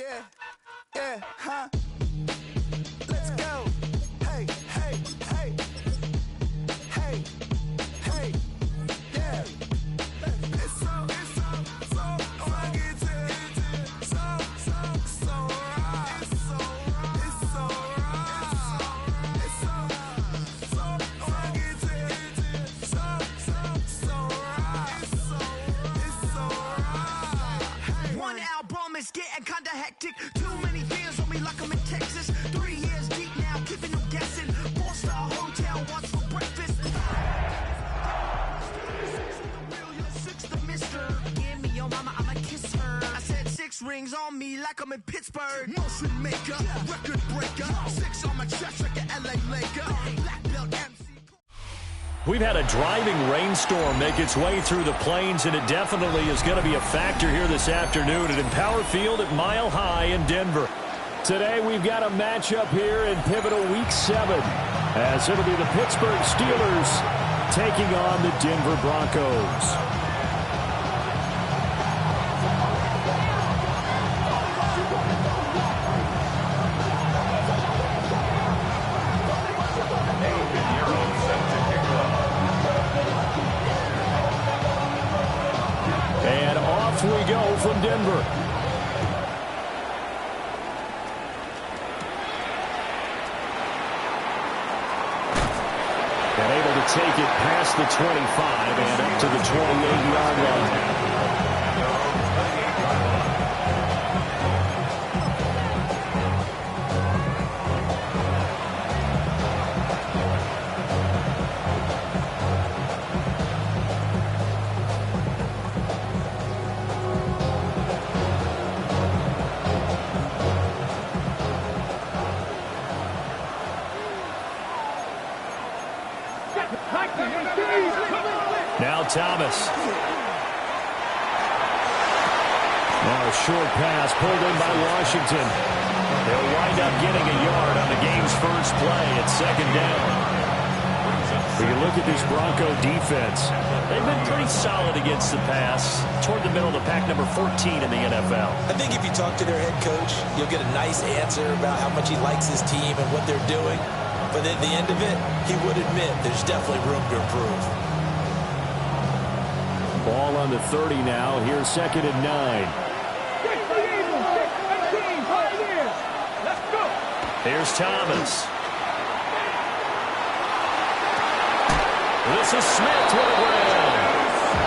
Yeah, yeah, huh? Let's go. Hey, hey, hey. Hey, hey, yeah. It's so rugged. So right. It's so rugged. It's so right. One album is getting kinda hectic. Too many fans on me like I'm in Texas. 3 years deep now, keeping them guessing. 4-star hotel, what's for breakfast? Give me your mama, I'ma kiss her. I said 6 rings on me like I'm in Pittsburgh. Motion maker, record breaker. 6 on my chest like an LA Laker. Black belt MC. We've had a driving rainstorm make its way through the plains, and it definitely is going to be a factor here this afternoon at Empower Field at Mile High in Denver. Today we've got a matchup here in pivotal Week 7, as it'll be the Pittsburgh Steelers taking on the Denver Broncos. And off we go from Denver. And able to take it past the 25 and up to the 28-yard line. Now Thomas. Now a short pass pulled in by Washington. They'll wind up getting a yard on the game's first play at 2nd down. We can look at this Bronco defense. They've been pretty solid against the pass, toward the middle of the pack, number 14 in the NFL. I think if you talk to their head coach, you'll get a nice answer about how much he likes his team and what they're doing. But at the end of it, he would admit there's definitely room to improve. Ball on the 30 now. Here's 2nd and 9. Here's Thomas. This is Smith with a grab.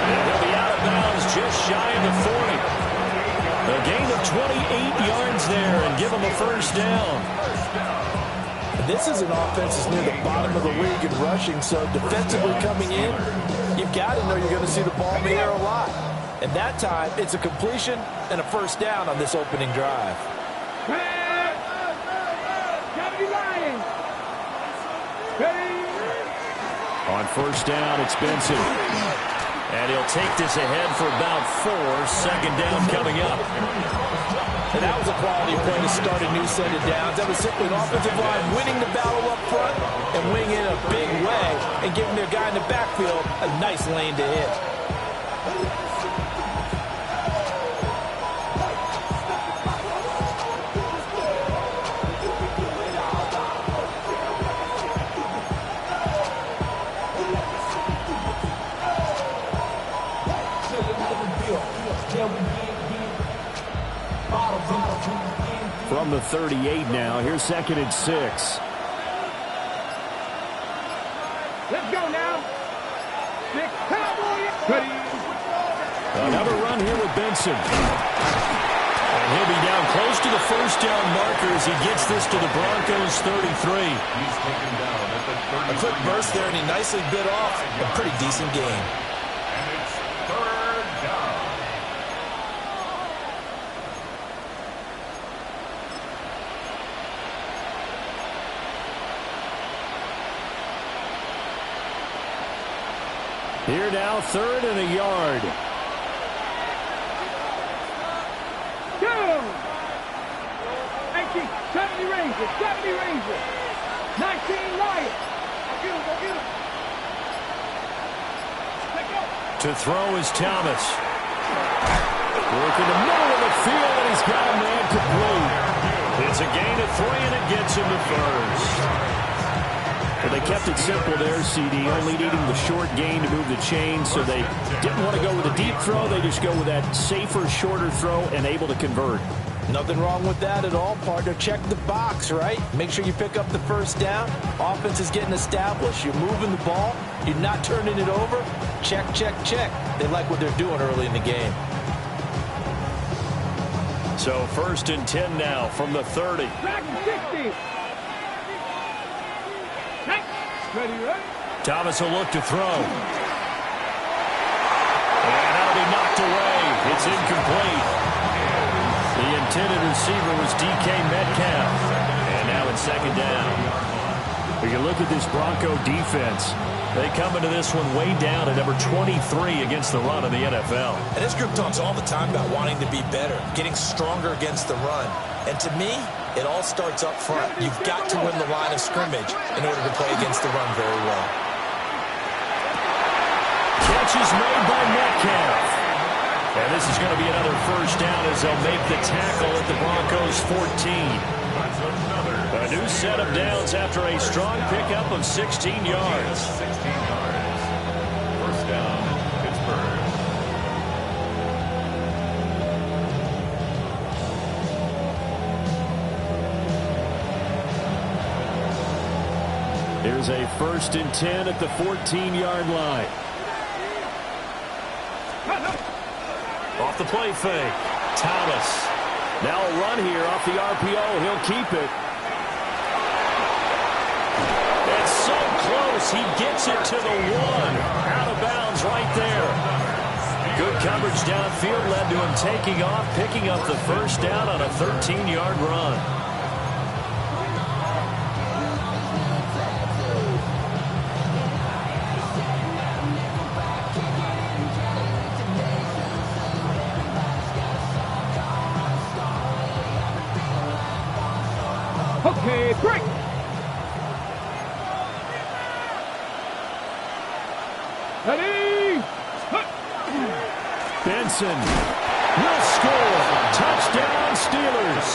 And he'll be out of bounds just shy of the 40. A gain of 28 yards there and give him a first down. This is an offense that's near the bottom of the league in rushing, so defensively coming in, you've got to know you're going to see the ball in the air a lot. And that time, it's a completion and a first down on this opening drive. On first down, it's Benson. And he'll take this ahead for about 4. 2nd down coming up. And that was a quality play to start a new set of downs. That was simply an offensive line winning the battle up front and winning in a big way and giving their guy in the backfield a nice lane to hit. From the 38 now, here's 2nd and 6. Let's go now. Another run here with Benson. And he'll be down close to the first down marker as he gets this to the Broncos' 33. A quick burst there, and he nicely bit off a pretty decent game. Here now, 3rd and a yard. 70 Rangers, 70 Rangers. 19 Lions. Go get him. To throw is Thomas. Work in the middle of the upfield, and he's got a man complete. It's a gain of 3, and it gets him to first. Well, they kept it simple there, CD, only needing the short gain to move the chain, so they didn't want to go with a deep throw. They just go with that safer, shorter throw and able to convert. Nothing wrong with that at all, partner. Check the box, right? Make sure you pick up the first down. Offense is getting established. You're moving the ball. You're not turning it over. Check, check, check. They like what they're doing early in the game. So 1st and 10 now from the 30. Thomas will look to throw. And that'll be knocked away. It's incomplete. The intended receiver was DK Metcalf. And now it's 2nd down. We can look at this Bronco defense. They come into this one way down at number 23 against the run in the NFL. And this group talks all the time about wanting to be better, getting stronger against the run. And to me, it all starts up front. You've got to win the line of scrimmage in order to play against the run very well. Catch is made by Metcalf. And this is going to be another 1st down as they'll make the tackle at the Broncos' 14. A new set of downs after a strong pickup of 16 yards. 16 yards. 1st down, Pittsburgh. Here's a 1st and 10 at the 14-yard line. Off the play fake. Thomas. Now a run here off the RPO. He'll keep it. It's so close. He gets it to the 1. Out of bounds right there. Good coverage downfield led to him taking off, picking up the 1st down on a 13-yard run. Okay, break. Ready? Benson will score. Touchdown, Steelers.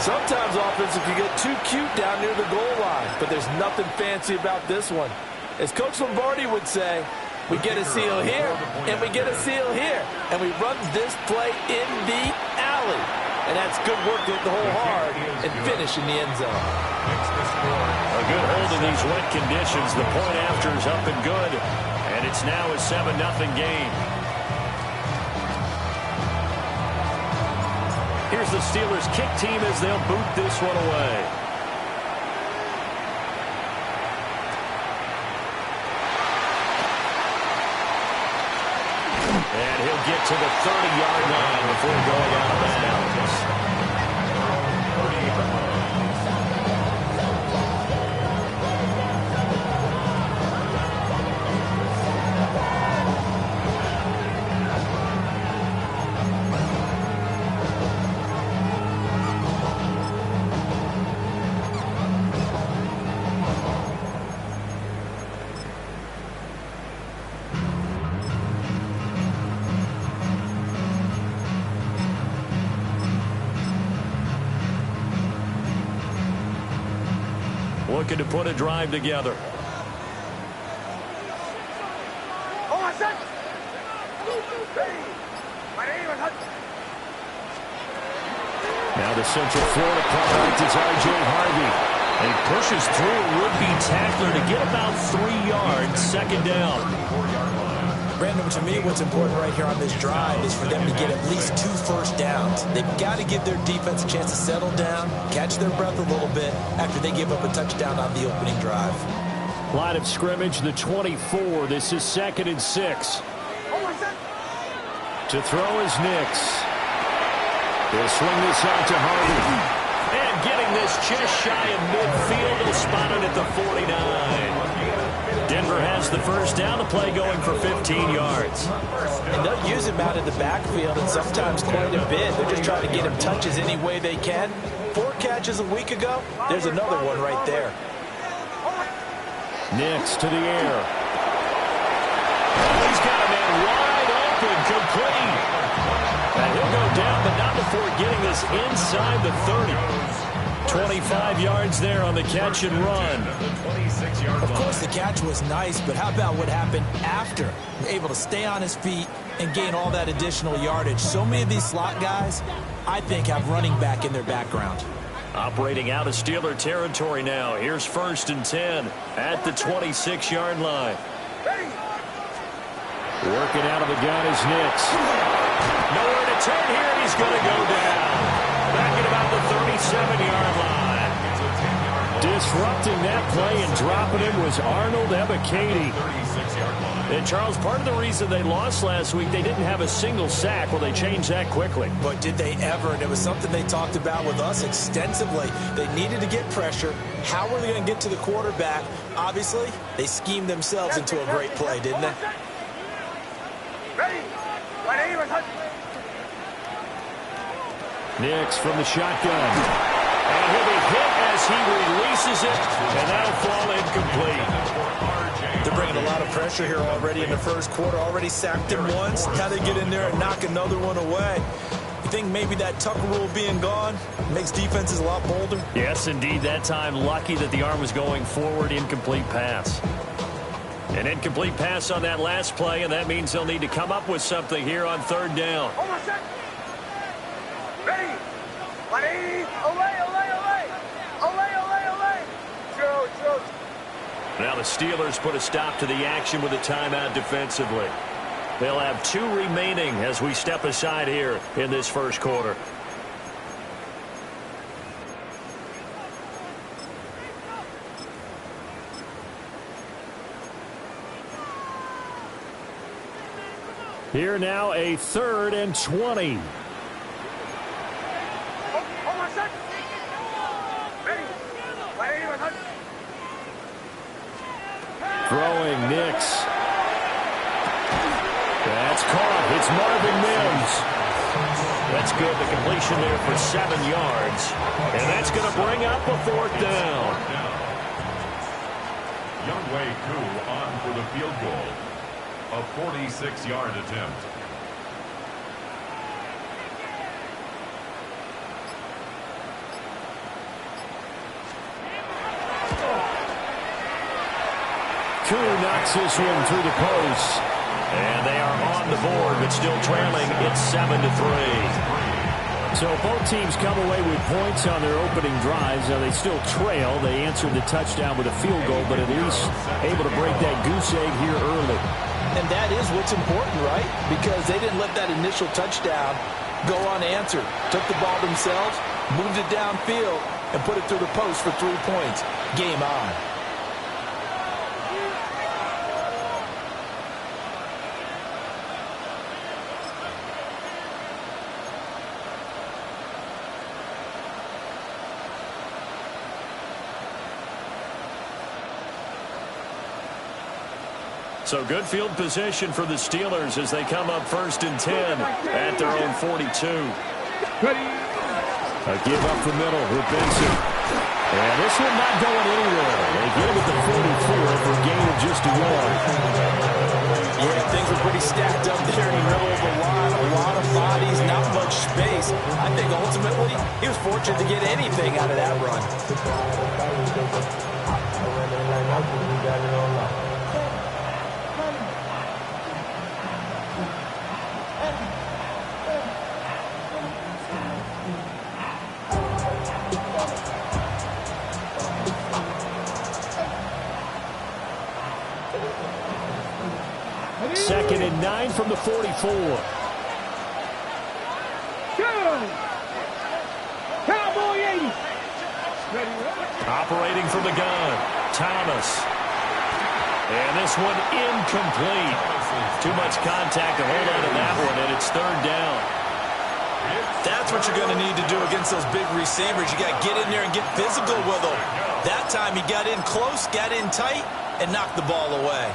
Sometimes offense, if you get too cute down near the goal line, but there's nothing fancy about this one. As Coach Lombardi would say, we get a seal here, and we get a seal here, and we run this play in the alley. And that's good work to hit the hole hard and finish in the end zone. A good hold in these wet conditions. The point after is up and good. And it's now a 7-0 game. Here's the Steelers kick team as they'll boot this one away. And he'll get to the 30-yard line before going out of bounds. Looking to put a drive together. Now the Central Florida product is R.J. Harvey. And he pushes through a would-be tackler to get about 3 yards, 2nd down. Brandon, to me, what's important right here on this drive is for them to get at least 2 first downs. They've got to give their defense a chance to settle down, catch their breath a little bit after they give up a touchdown on the opening drive. Line of scrimmage, the 24. This is 2nd and 6. To throw is Nix. They'll swing this out to Harvey. And getting this just shy of midfield. They'll spot it at the 49. Denver has the first down. The play going for 15 yards. And they'll use him out in the backfield and sometimes quite a bit. They're just trying to get him touches any way they can. 4 catches a week ago. There's another one right there. Nix to the air. Oh, he's got a man wide open, complete. And he'll go down, but not before getting this inside the 30. 25 yards there on the catch and run. Of course, the catch was nice, but how about what happened after? Able to stay on his feet and gain all that additional yardage. So many of these slot guys, I think, have running back in their background. Operating out of Steeler territory now. Here's 1st and 10 at the 26-yard line. Working out of the gun is Nix. Nowhere to turn here, and he's going to go down. Back at about the 37-yard line. Disrupting that play and dropping him was Arnold Ebiketie. And, Charles, part of the reason they lost last week, they didn't have a single sack. Well, they changed that quickly. But did they ever? And it was something they talked about with us extensively. They needed to get pressure. How were they going to get to the quarterback? Obviously, they schemed themselves into a great play, didn't they? Nix from the shotgun. And he'll be hit as he releases it, and that'll fall incomplete. They're bringing a lot of pressure here already in the first quarter. Already sacked him once. Now they get in there and knock another one away. You think maybe that Tucker rule being gone makes defenses a lot bolder? Yes, indeed. That time, lucky that the arm was going forward. Incomplete pass. An incomplete pass on that last play, and that means they'll need to come up with something here on 3rd down. Ready? Ready? Away, away, away. Away, away, away. True. Now the Steelers put a stop to the action with a timeout defensively. They'll have 2 remaining as we step aside here in this first quarter. Here now a 3rd and 20. Throwing Nix. That's caught. It's Marvin Mims. That's good. The completion there for 7 yards. And that's going to bring up a 4th down. Younghoe Koo on for the field goal. A 46-yard attempt. Koo knocks this one through the post. And they are on the board, but still trailing. It's 7-3. So both teams come away with points on their opening drives. Now they still trail. They answered the touchdown with a field goal, but at least able to break that goose egg here early. And that is what's important, right? Because they didn't let that initial touchdown go unanswered. Took the ball themselves, moved it downfield, and put it through the post for 3 points. Game on. So good field position for the Steelers as they come up 1st and 10 at their own 42. A give up the middle with Benson. And this one not going anywhere. They get him at the 44 for a gain of just a yard. Yeah, things were pretty stacked up there in the middle of the line. A lot of bodies, not much space. I think ultimately he was fortunate to get anything out of that run. Second and 9 from the 44. Cowboy 80. Operating from the gun, Thomas. And this one incomplete. Too much contact to hold on to that one, and it's 3rd down. That's what you're going to need to do against those big receivers. You got to get in there and get physical with them. That time he got in close, got in tight, and knocked the ball away.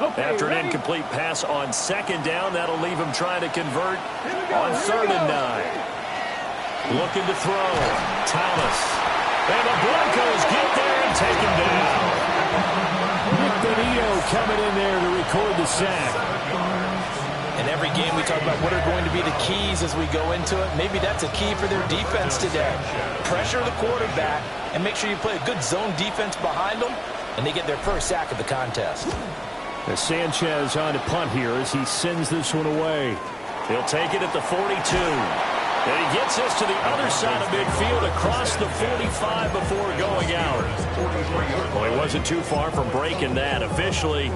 After an incomplete pass on second down, that'll leave him trying to convert on 3rd and 9. Looking to throw. Thomas. And the Broncos get there and take him down. Nick Benito coming in there to record the sack. In every game we talk about what are going to be the keys as we go into it. Maybe that's a key for their defense today. Pressure the quarterback and make sure you play a good zone defense behind them, and they get their first sack of the contest. As Sanchez on to punt here as he sends this one away. He'll take it at the 42. And he gets this to the other side of midfield across the 45 before going out. Well, he wasn't too far from breaking that. Officially,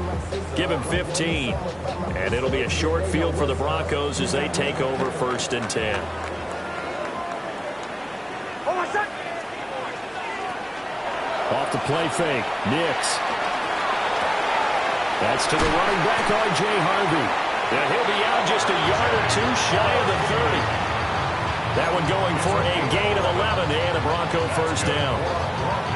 give him 15. And it'll be a short field for the Broncos as they take over 1st and 10. Off the play fake. Nix. That's to the running back, R.J. Harvey. And he'll be out just a yard or two shy of the 30. That one going for a gain of 11 and a Bronco 1st down.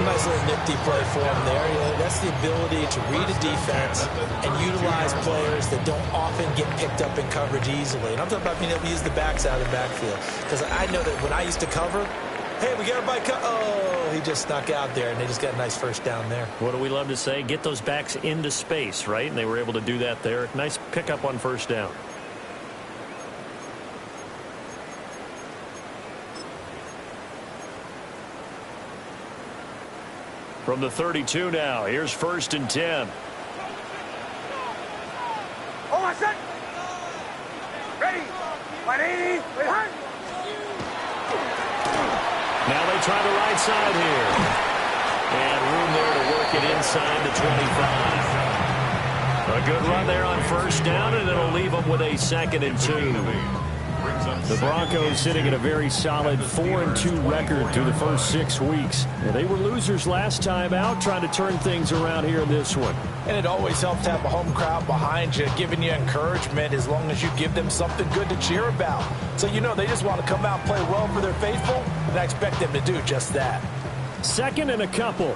Nice little nifty play for him there. That's the ability to read a defense and utilize players that don't often get picked up in coverage easily. And I'm talking about being able to use the backs out of the backfield. Because I know that when I used to cover, hey, we got everybody oh, he just snuck out there, and they just got a nice 1st down there. What do we love to say? Get those backs into space, right? And they were able to do that there. Nice pickup on 1st down. From the 32 now, here's 1st and 10. Oh, my son! Ready! 180! Wait, hard! Now they try the right side here. And room there to work it inside the 25. A good run there on 1st down, and it'll leave them with a 2nd and 2. The Broncos sitting at a very solid 4-2 record through the first 6 weeks. And they were losers last time out, trying to turn things around here in this one. And it always helps to have a home crowd behind you, giving you encouragement as long as you give them something good to cheer about. So you know they just want to come out and play well for their faithful, and I expect them to do just that. 2nd and a couple.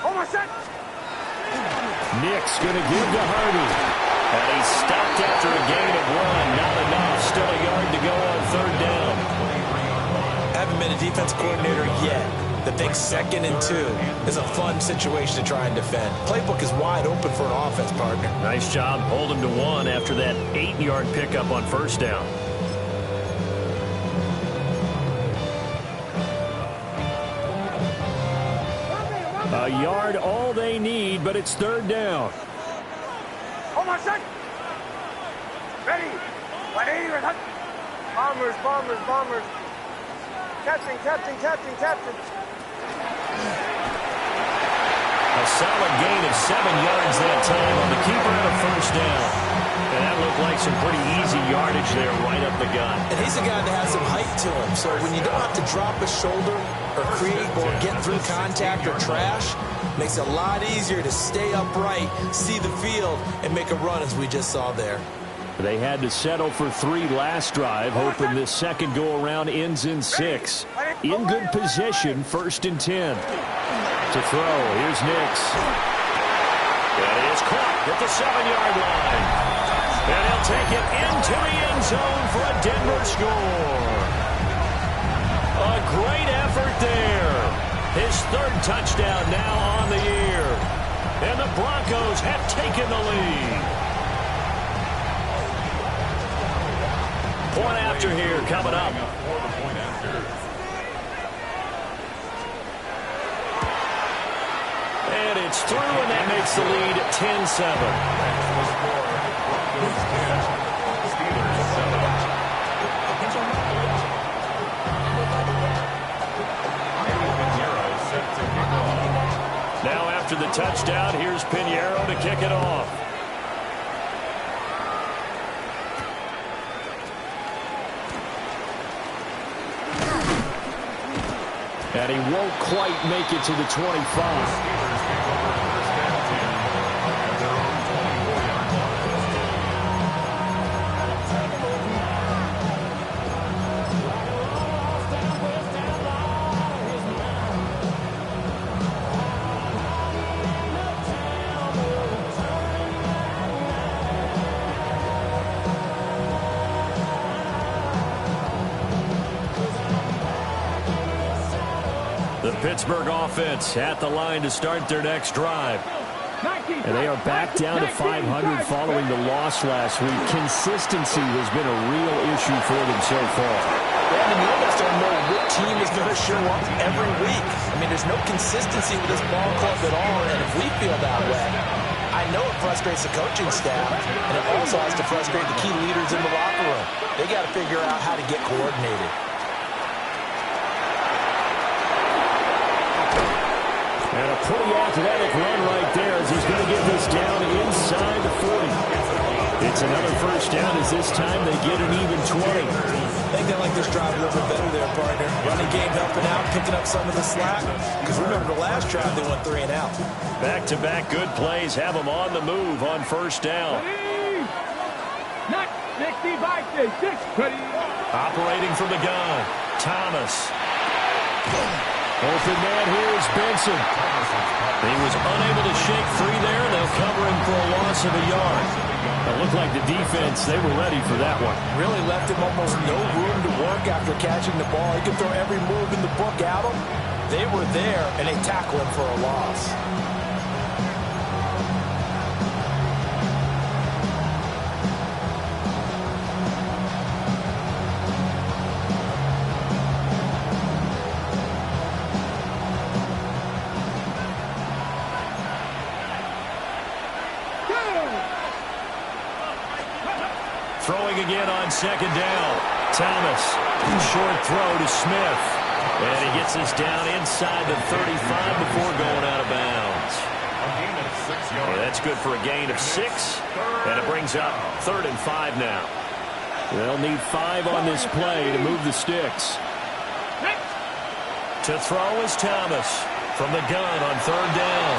Oh, my son! Nick's going to give to Harvey. And he's stopped after a gain of 1. Not enough. Still a yard to go on 3rd down. Haven't been a defense coordinator yet. The big 2nd and 2 is a fun situation to try and defend. Playbook is wide open for an offense, partner. Nice job. Hold him to 1 after that 8-yard pickup on 1st down. A yard all they need, but it's 3rd down. Oh, my son! Ready! 180! Bombers, bombers, bombers! Catching, catching, catching, catching! A solid gain of 7 yards that time on the keeper and a 1st down. And that looked like some pretty easy yardage there right up the gut. And he's a guy that has some height to him, so when you don't have to drop a shoulder or create or get through contact or trash, makes it a lot easier to stay upright, see the field, and make a run as we just saw there. They had to settle for 3 last drive, hoping this second go-around ends in 6. In good position, 1st and 10. To throw, here's Nix. And he is caught at the 7-yard line. And he'll take it into the end zone for a Denver score. A great effort there. His 3rd touchdown now on the year. And the Broncos have taken the lead. Point after here coming up. And it's through, and that makes the lead 10-7. Now after the touchdown, here's Pinheiro to kick it off. And he won't quite make it to the 25. The Pittsburgh offense at the line to start their next drive. And they are back down to 500 following the loss last week. Consistency has been a real issue for them so far. And you almost don't know what team is going to show up every week. I mean, there's no consistency with this ball club at all, and if we feel that way, I know it frustrates the coaching staff, and it also has to frustrate the key leaders in the locker room. They got to figure out how to get coordinated. And a pretty athletic run right there as he's going to get this down inside the 40. It's another first down as this time they get an even 20. I think they like this drive a little bit better there, partner. Running game helping out, picking up some of the slack. Because remember, the last drive they went 3 and out. Back-to-back good plays have them on the move on first down. Not 60 by 6. Ready. Operating from the gun, Thomas. Open man here is Benson. He was unable to shake free there. They'll cover him for a loss of a yard. It looked like the defense, they were ready for that one. Really left him almost no room to work after catching the ball. He could throw every move in the book at him. They were there, and they tackled him for a loss. Throwing again on second down. Thomas, short throw to Smith. And he gets us down inside the 35 before going out of bounds. Yeah, that's good for a gain of 6. And it brings up 3rd and 5 now. They'll need 5 on this play to move the sticks. To throw is Thomas from the gun on 3rd down.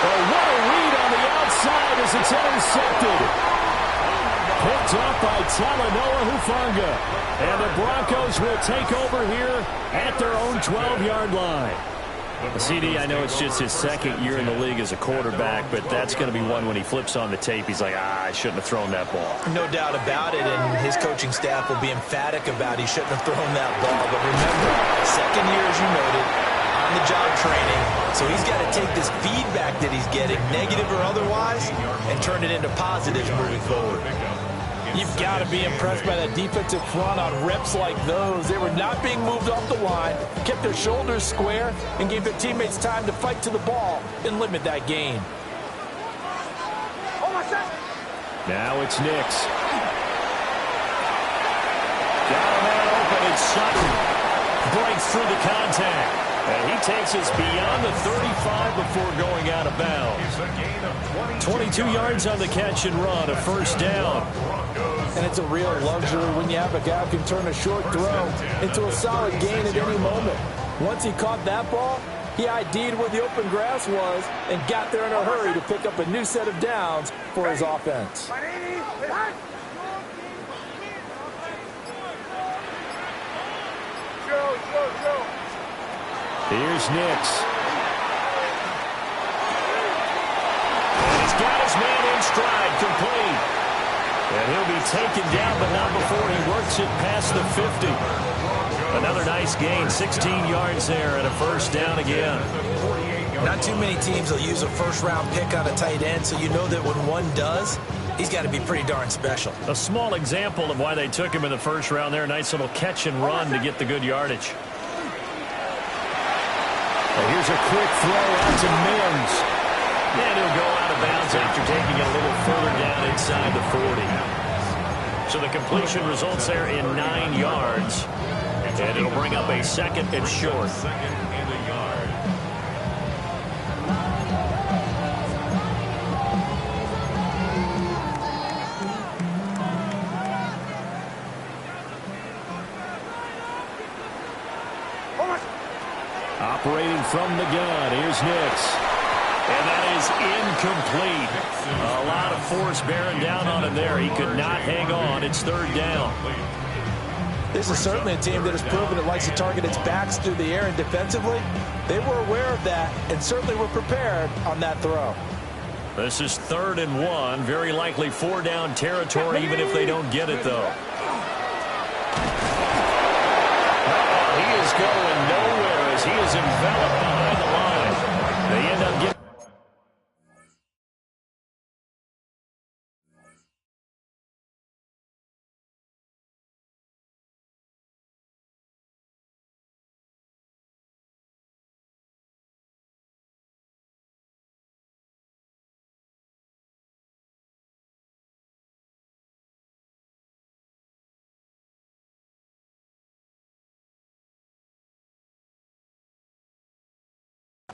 Oh, what a read on the outside as it's intercepted. Picked up by Talanoa Hufanga. And the Broncos will take over here at their own 12-yard line. CD, I know it's just his 2nd year in the league as a quarterback, but that's going to be one when he flips on the tape. He's like, I shouldn't have thrown that ball. No doubt about it, and his coaching staff will be emphatic about he shouldn't have thrown that ball. But remember, 2nd year, as you noted, on-the-job training, so he's got to take this feedback that he's getting, negative or otherwise, and turn it into positives moving forward. You've got to be impressed by that defensive front on reps like those. They were not being moved off the line, kept their shoulders square, and gave their teammates time to fight to the ball and limit that gain. Now it's Nix. Got a man open. It's Sutton. Breaks through the contact. And he takes us beyond the 35 before going out of bounds. 22 yards on the catch and run, a first down. And it's a real luxury when you have a guy who can turn a short throw into a solid gain at any moment. Once he caught that ball, he ID'd where the open grass was and got there in a hurry to pick up a new set of downs for his offense. Here's Nix. And he's got his man in stride, complete. And he'll be taken down, but not before he works it past the 50. Another nice gain, 16 yards there, and a first down again. Not too many teams will use a first-round pick on a tight end, so you know that when one does, he's got to be pretty darn special. A small example of why they took him in the first round there. Nice little catch and run to get the good yardage. Here's a quick throw out to Mims. And he'll go out of bounds after taking it a little further down inside the 40. So the completion results there in 9 yards. And it'll bring up a 2nd and short. Operating from the gun, here's Nix. And that is incomplete. A lot of force bearing down on him there. He could not hang on. It's 3rd down. This is certainly a team that has proven it likes to target its backs through the air, and defensively, they were aware of that and certainly were prepared on that throw. This is 3rd and 1. Very likely 4-down territory, even if they don't get it, though. He is going nowhere as as he is enveloped behind the line. They end up getting...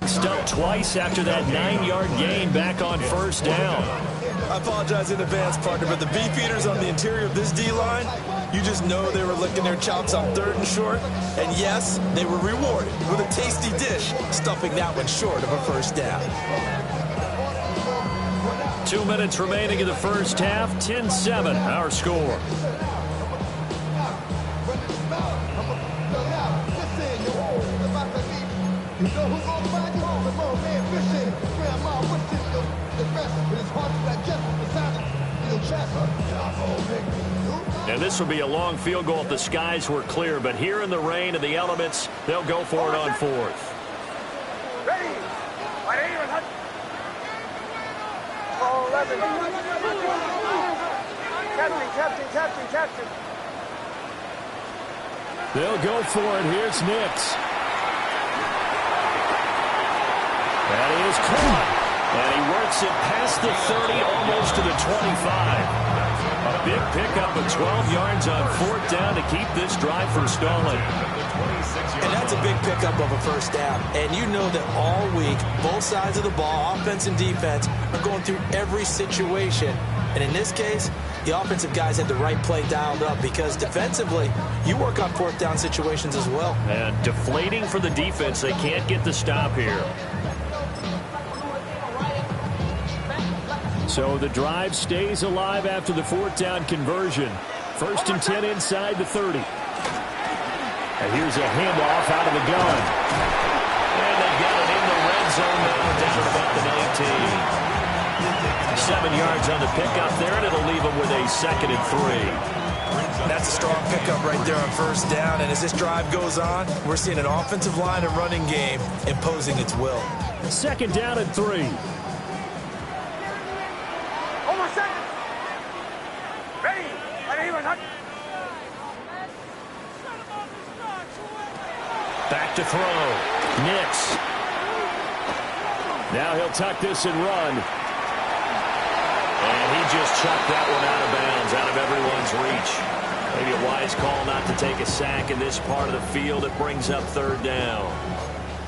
Stumped twice after that 9-yard gain back on first down. I apologize in advance, partner, but the beefeaters on the interior of this D-line, you just know they were licking their chops on 3rd and short. And yes, they were rewarded with a tasty dish, stuffing that one short of a first down. 2 minutes remaining in the first half, 10-7, our score. And this will be a long field goal if the skies were clear, but here in the rain and the elements, they'll go for it on 4th. Ready. Oh, 11. Captain. They'll go for it. Here's Nix. That is caught. And he works it past the 30, almost to the 25. A big pickup of 12 yards on 4th down to keep this drive from stalling. And that's a big pickup of a first down. And you know that all week, both sides of the ball, offense and defense, are going through every situation. And in this case, the offensive guys had the right play dialed up because defensively, you work on 4th down situations as well. And deflating for the defense. They can't get the stop here. So the drive stays alive after the 4th down conversion. 1st and 10 inside the 30. And here's a handoff out of the gun. And they get it in the red zone now, down at about the 19. 7 yards on the pickup there, and it'll leave them with a 2nd and 3. That's a strong pickup right there on first down. And as this drive goes on, we're seeing an offensive line and running game imposing its will. 2nd down and 3. Back to throw. Nix. Now he'll tuck this and run. And he just chucked that one out of bounds, out of everyone's reach. Maybe a wise call not to take a sack in this part of the field. It brings up 3rd down.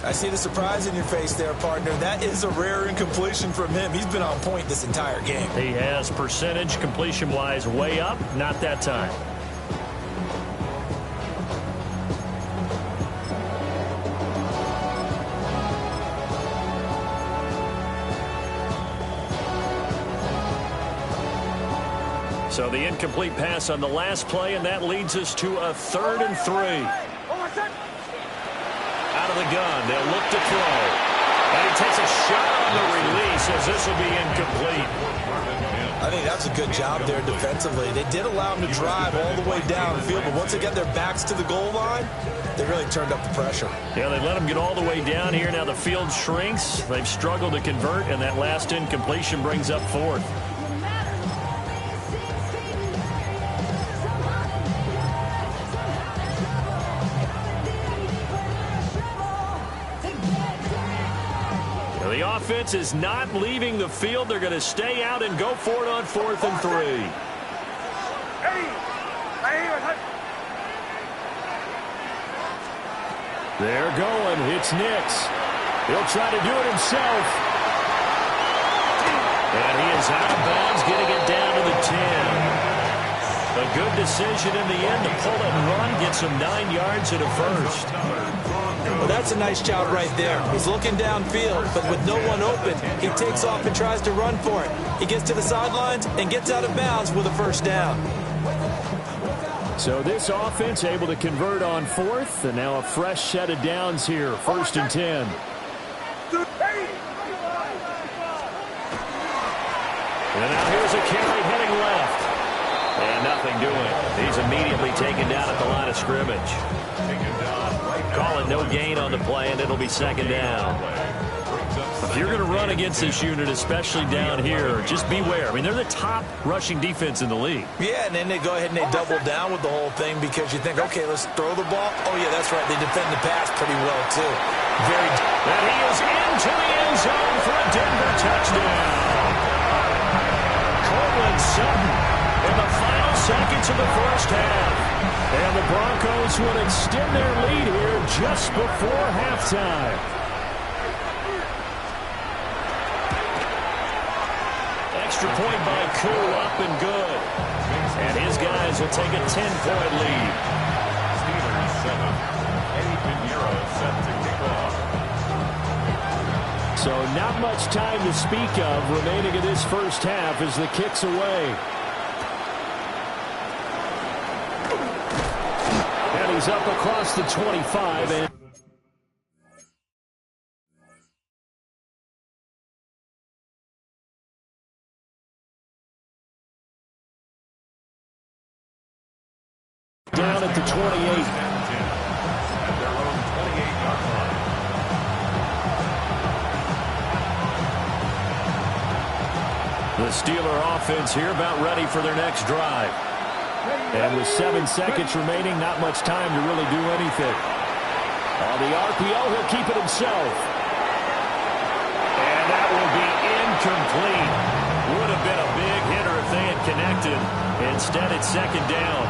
I see the surprise in your face there, partner. That is a rare incompletion from him. He's been on point this entire game. He has percentage completion-wise way up. Not that time. So the incomplete pass on the last play, and that leads us to a 3rd and 3. Out of the gun, they'll look to throw. And he takes a shot on the release as this will be incomplete. I think that's a good job there defensively. They did allow him to drive all the way downfield, but once they got their backs to the goal line, they really turned up the pressure. Yeah, they let him get all the way down here. Now the field shrinks. They've struggled to convert, and that last incompletion brings up 4th. The offense is not leaving the field. They're going to stay out and go for it on 4th and 3. They're going. It's Nix. He'll try to do it himself. And he is out of bounds, getting it down to the 10. A good decision in the end to pull it and run, gets him 9 yards and a first. Well, that's a nice job right there. He's looking downfield, but with no one open, he takes off and tries to run for it. He gets to the sidelines and gets out of bounds with a first down. So this offense able to convert on 4th, and now a fresh set of downs here, 1st and 10. And now here's a carry heading left. And nothing doing. He's immediately taken down at the line of scrimmage. call it no gain on the play, and it'll be second down. If you're going to run against this unit, especially down here, just beware. I mean, they're the top rushing defense in the league. Yeah, and then they go ahead and they double down with the whole thing because you think, okay, let's throw the ball. Oh, yeah, that's right. They defend the pass pretty well, too. And he is into the end zone for a Denver touchdown. Courtland Sutton in the final seconds of the first half. And the Broncos would extend their lead here just before halftime. Extra point by Koo, up and good. And his guys will take a 10-point lead. Steelers set up. Eddie Pinheiro set to kick off. So not much time to speak of remaining in this first half as the kick's away. And he's up across the 25 and down at the 28. At their own 28-yard line. The Steeler offense here about ready for their next drive. And with 7 seconds remaining, not much time to really do anything. On the RPO, he'll keep it himself. And that will be incomplete. Would have been a big hitter if they had connected. Instead, it's second down.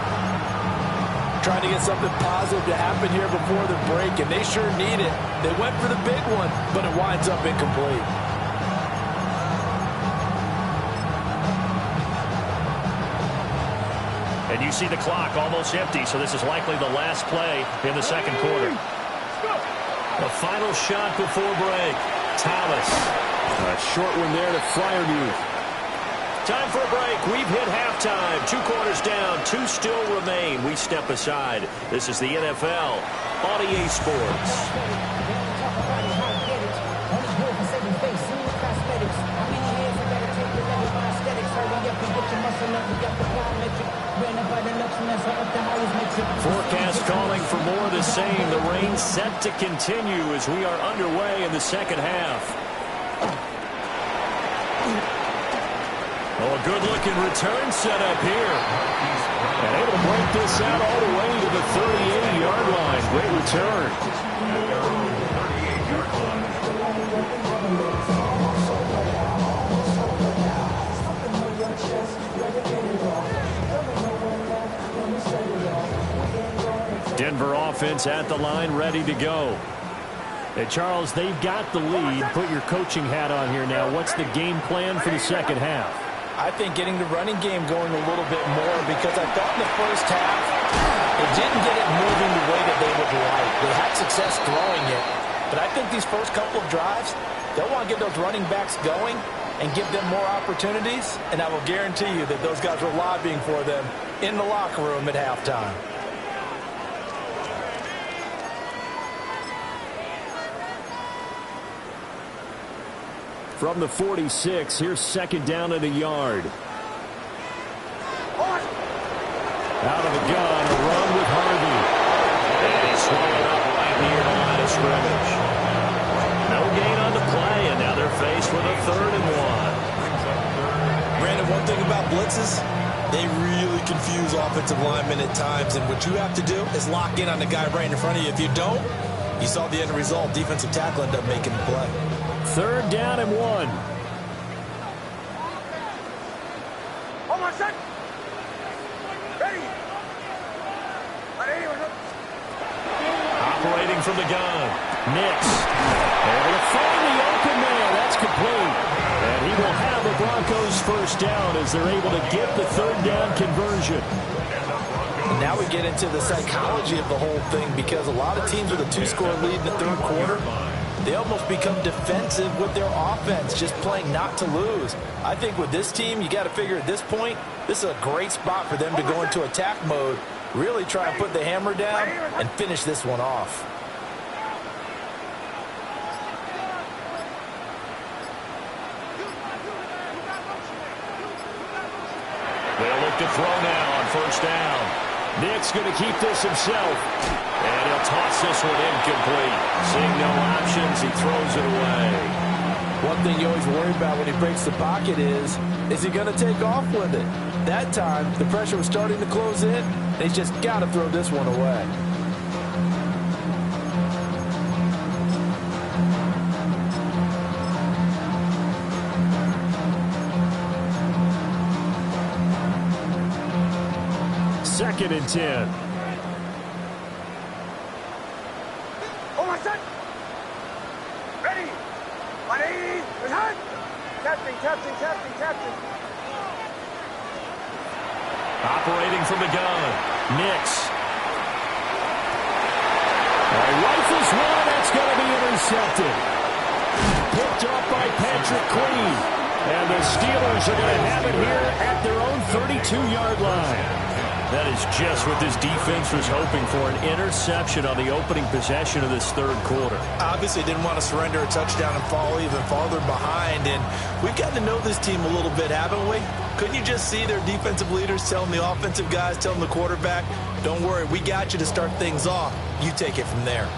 Trying to get something positive to happen here before the break, and they sure need it. They went for the big one, but it winds up incomplete. And you see the clock almost empty, so this is likely the last play in the second quarter. The final shot before break. Thomas. A short one there to Fryermuth. Time for a break. We've hit halftime. 2 quarters down. 2 still remain. We step aside. This is the NFL on EA Sports. Forecast calling for more of the same. The rain set to continue as we are underway in the second half. Oh, a good-looking return set up here. And able to break this out all the way to the 38-yard line. Great return. Denver offense at the line, ready to go. Hey, Charles, they've got the lead. Put your coaching hat on here now. What's the game plan for the second half? I think getting the running game going a little bit more because I thought in the first half it didn't get it moving the way that they would like. They had success throwing it, but I think these first couple of drives, they'll want to get those running backs going and give them more opportunities, and I will guarantee you that those guys were lobbying for them in the locker room at halftime. From the 46, here's second down at a yard. Out of the gun, a run with Harvey. And he's swallowed up right near the line of scrimmage. No gain on the play, and now they're faced with a 3rd and 1. Brandon, one thing about blitzes, they really confuse offensive linemen at times, and what you have to do is lock in on the guy right in front of you. If you don't, you saw the end result. Defensive tackle ended up making the play. 3rd down and 1. Hold on, son. Ready. Operating from the gun. Nix. Able to find the open man. That's complete. And he will have the Broncos first down as they're able to get the 3rd down conversion. And now we get into the psychology of the whole thing because a lot of teams with a 2-score lead in the 3rd quarter, they almost become defensive with their offense, just playing not to lose. I think with this team, you got to figure at this point, this is a great spot for them to go into attack mode, really try and put the hammer down and finish this one off. They'll look to throw now on first down. Nick's going to keep this himself. And he'll toss this one incomplete. Seeing no options, he throws it away. One thing you always worry about when he breaks the pocket is he going to take off with it? That time, the pressure was starting to close in, and he's just got to throw this one away. Second and 10. Oh, my son! Ready! Ready! Return! Captain, captain, captain, captain. Operating from the gun. Nix. Rifles one. That's going to be intercepted. Picked up by Patrick Queen. And the Steelers are going to have it here at their own 32-yard line. That is just what this defense was hoping for, an interception on the opening possession of this third quarter. Obviously didn't want to surrender a touchdown and fall even farther behind, and we've got to know this team a little bit, haven't we? Couldn't you just see their defensive leaders telling the offensive guys, telling the quarterback, don't worry, we got you to start things off. You take it from there.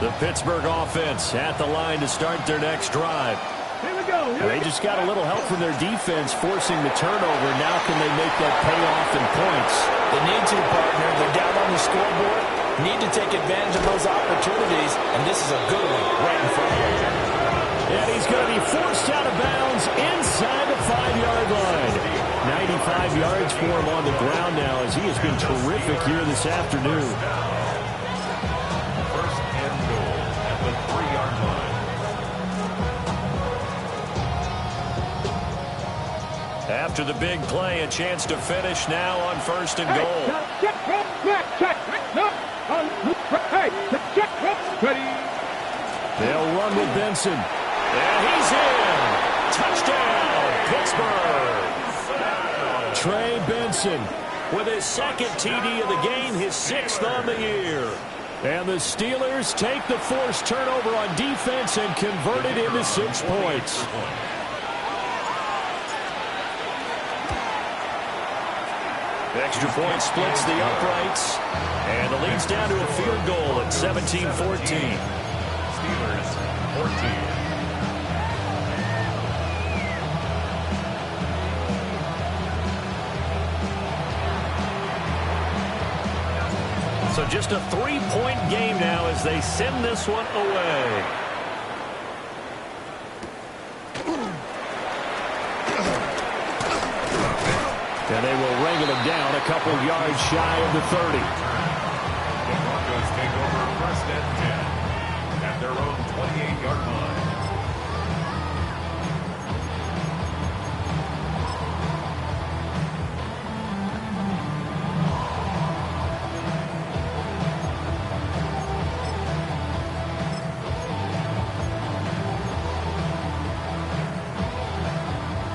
The Pittsburgh offense at the line to start their next drive. Here we go. They just got a little help from their defense forcing the turnover. Now can they make that pay off in points? They need to, partner. They're down on the scoreboard. Need to take advantage of those opportunities, and this is a good one right in front of them. And he's going to be forced out of bounds inside the 5-yard line. 95 yards for him on the ground now as he has been terrific here this afternoon. First and goal at the 3-yard line. After the big play, a chance to finish now on first and goal. They'll run with Benson. And he's in. Touchdown, Pittsburgh. Trey Benson with his second TD of the game, his 6th on the year. And the Steelers take the forced turnover on defense and convert it into 6 points. Extra point splits the uprights, and the lead's down to a field goal at 17-14. Steelers 14. So just a 3-point game now as they send this one away. And they will wrangle him down a couple yards shy of the 30. The Broncos take over first and 10 at their own 28-yard line.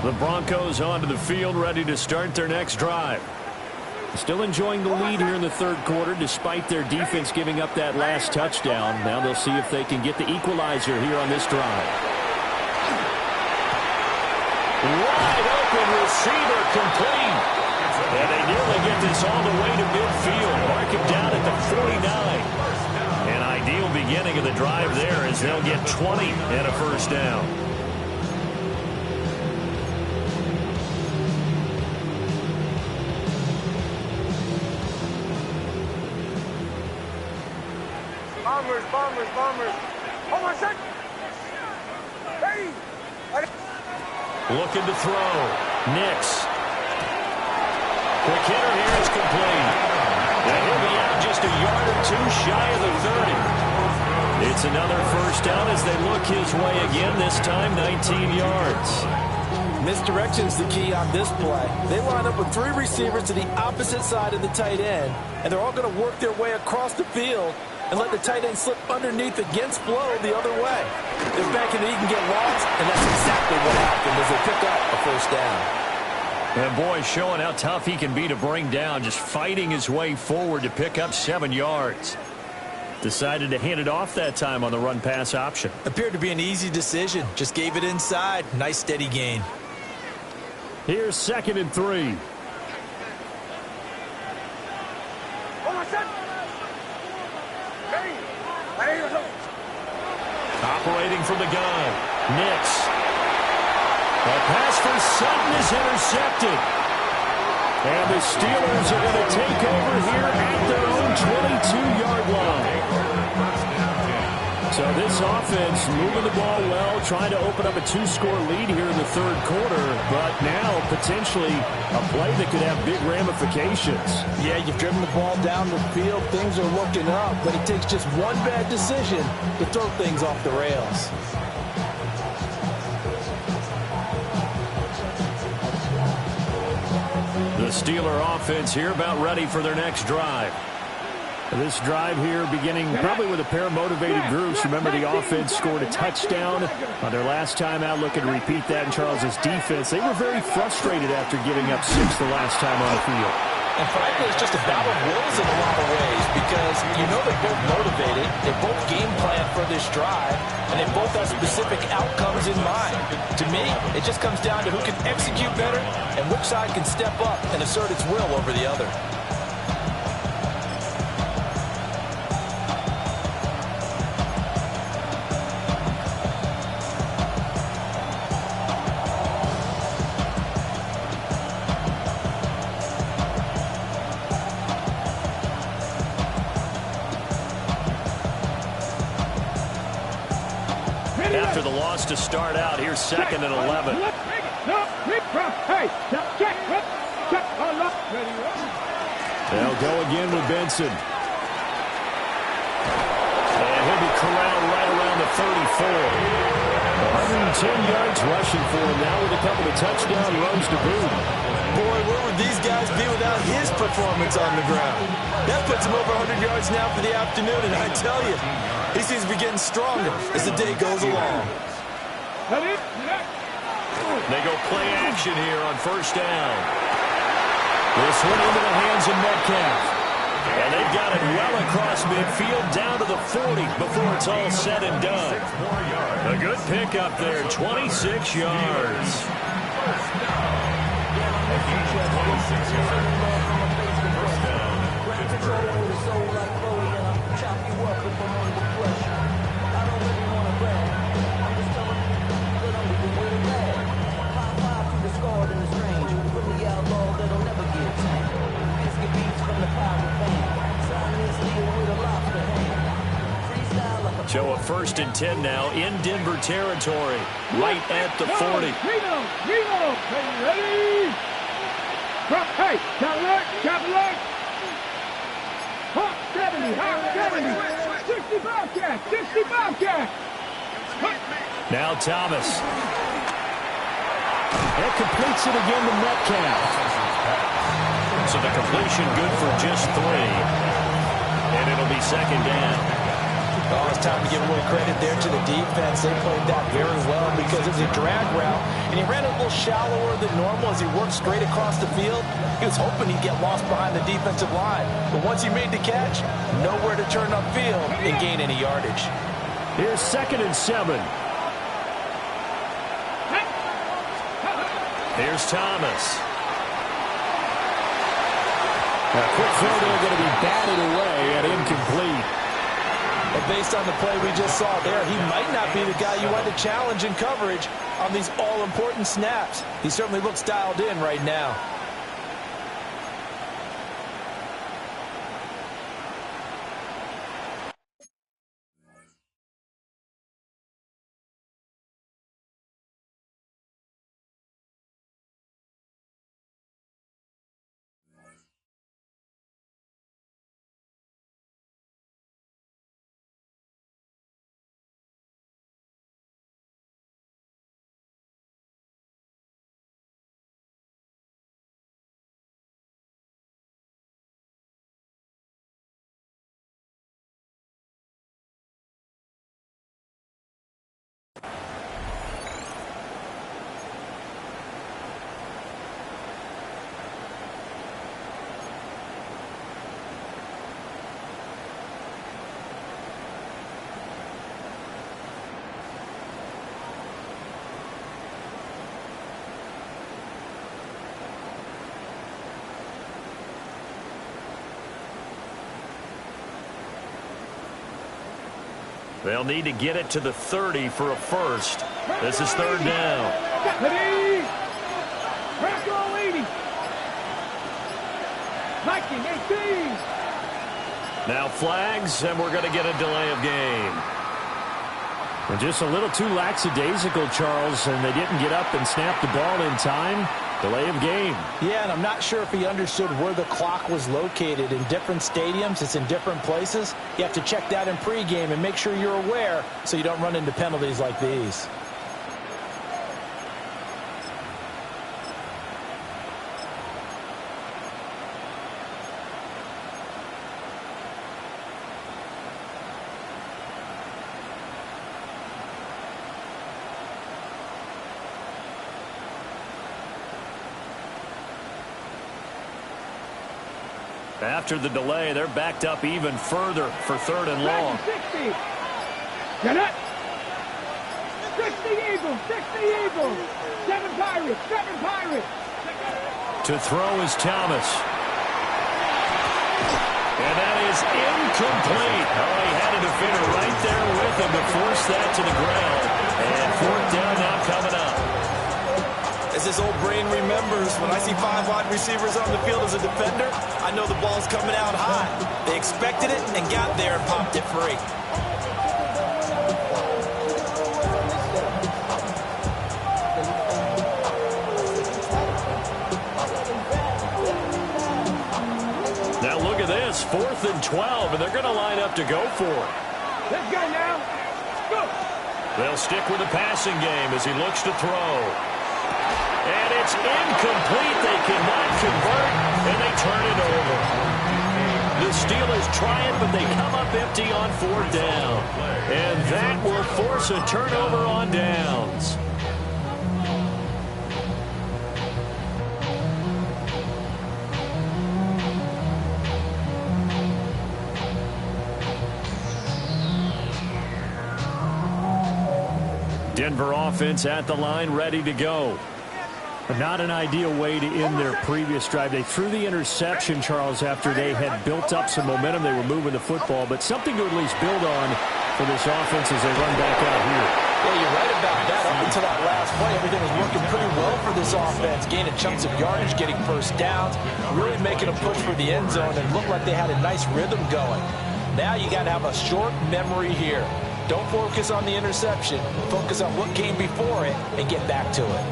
The Broncos onto the field, ready to start their next drive. Still enjoying the lead here in the third quarter, despite their defense giving up that last touchdown. Now they'll see if they can get the equalizer here on this drive. Wide open receiver complete. And they nearly get this all the way to midfield. Mark it down at the 49. An ideal beginning of the drive there as they'll get 20 and a first down. Bombers. Oh, my son! Hey! Looking to throw. Nix. Quick hitter here is complete. And he'll be out just a yard or two shy of the 30. It's another first down as they look his way again, this time 19 yards. Misdirection's the key on this play. They line up with 3 receivers to the opposite side of the tight end, and they're all going to work their way across the field and let the tight end slip underneath against flow the other way. They're banking that he can get lost, and that's exactly what happened as they pick up a first down. And boy, showing how tough he can be to bring down, just fighting his way forward to pick up 7 yards. Decided to hand it off that time on the run-pass option. Appeared to be an easy decision. Just gave it inside. Nice steady gain. Here's 2nd and 3. Operating from the gun. Nix. The pass for Sutton is intercepted. And the Steelers are going to take over here at their own 22-yard line. So this offense moving the ball well, trying to open up a two-score lead here in the third quarter, but now potentially a play that could have big ramifications. Yeah, you've driven the ball down the field. Things are looking up, but it takes just one bad decision to throw things off the rails. The Steeler offense here about ready for their next drive. This drive here beginning probably with a pair of motivated groups. Remember, the offense scored a touchdown on their last time out. Looking to repeat that in Charles's defense. They were very frustrated after giving up 6 the last time on the field. And frankly, it's just a battle of wills in a lot of ways because you know they're both motivated, they both game plan for this drive, and they both have specific outcomes in mind. To me, it just comes down to who can execute better and which side can step up and assert its will over the other. After the loss to start out, here's 2nd and 11. They'll go again with Benson. And he'll be corralled right around the 34. 110 yards rushing for him now with a couple of touchdown runs to boot. Boy, where would these guys be without his performance on the ground? That puts him over 100 yards now for the afternoon, and I tell you, he seems to be getting stronger as the day goes along. They go play action here on first down. This one into the hands of Metcalf. And they've got it well across midfield down to the 40 before it's all said and done. A good pickup there, 26 yards. So a 1st and 10 now in Denver territory, right at the 40. Reno, ready? Hey, count alert. Hawk 70, Hawk 70. 60 Bobcat, 60 Bobcat. Now Thomas. And completes it again to Metcalf. So the completion good for just 3. And it'll be 2nd down. Oh, it's time to give a little credit there to the defense. They played that very well because it was a drag route, and he ran a little shallower than normal as he worked straight across the field. He was hoping he'd get lost behind the defensive line, but once he made the catch, nowhere to turn upfield and gain any yardage. Here's 2nd and 7. Here's Thomas. A quick throw there going to be batted away and incomplete. And based on the play we just saw there, he might not be the guy you want to challenge in coverage on these all-important snaps. He certainly looks dialed in right now. They'll need to get it to the 30 for a first. This is third down. Ready? Crack all 80. 19, 18. Now flags, and we're going to get a delay of game. And just a little too lackadaisical, Charles, and they didn't get up and snap the ball in time. Delay of game. Yeah, and I'm not sure if he understood where the clock was located. In different stadiums, it's in different places. You have to check that in pregame and make sure you're aware so you don't run into penalties like these. After the delay, they're backed up even further for third and long. 60. Get it. 60 Eagles. 60 Eagles. 7 Pirates. 7 Pirates. To throw is Thomas. And that is incomplete. Oh, he had a defender right there with him to force that to the ground. And fourth down now coming up. As his old brain remembers, when I see 5 wide receivers on the field as a defender, I know the ball's coming out high. They expected it and got there and popped it free. Now look at this, 4th and 12, and they're going to line up to go for it. Let's go now. Go. They'll stick with the passing game as he looks to throw. And it's incomplete. They cannot convert, and they turn it over. The Steelers trying, but they come up empty on 4th down. And that will force a turnover on downs. Denver offense at the line, ready to go. Not an ideal way to end their previous drive. They threw the interception, Charles, after they had built up some momentum. They were moving the football, but something to at least build on for this offense as they run back out here. Yeah, you're right about that. Up until that last play, everything was working pretty well for this offense. Gaining chunks of yardage, getting first downs, really making a push for the end zone, and looked like they had a nice rhythm going. Now you got to have a short memory here. Don't focus on the interception. Focus on what came before it and get back to it.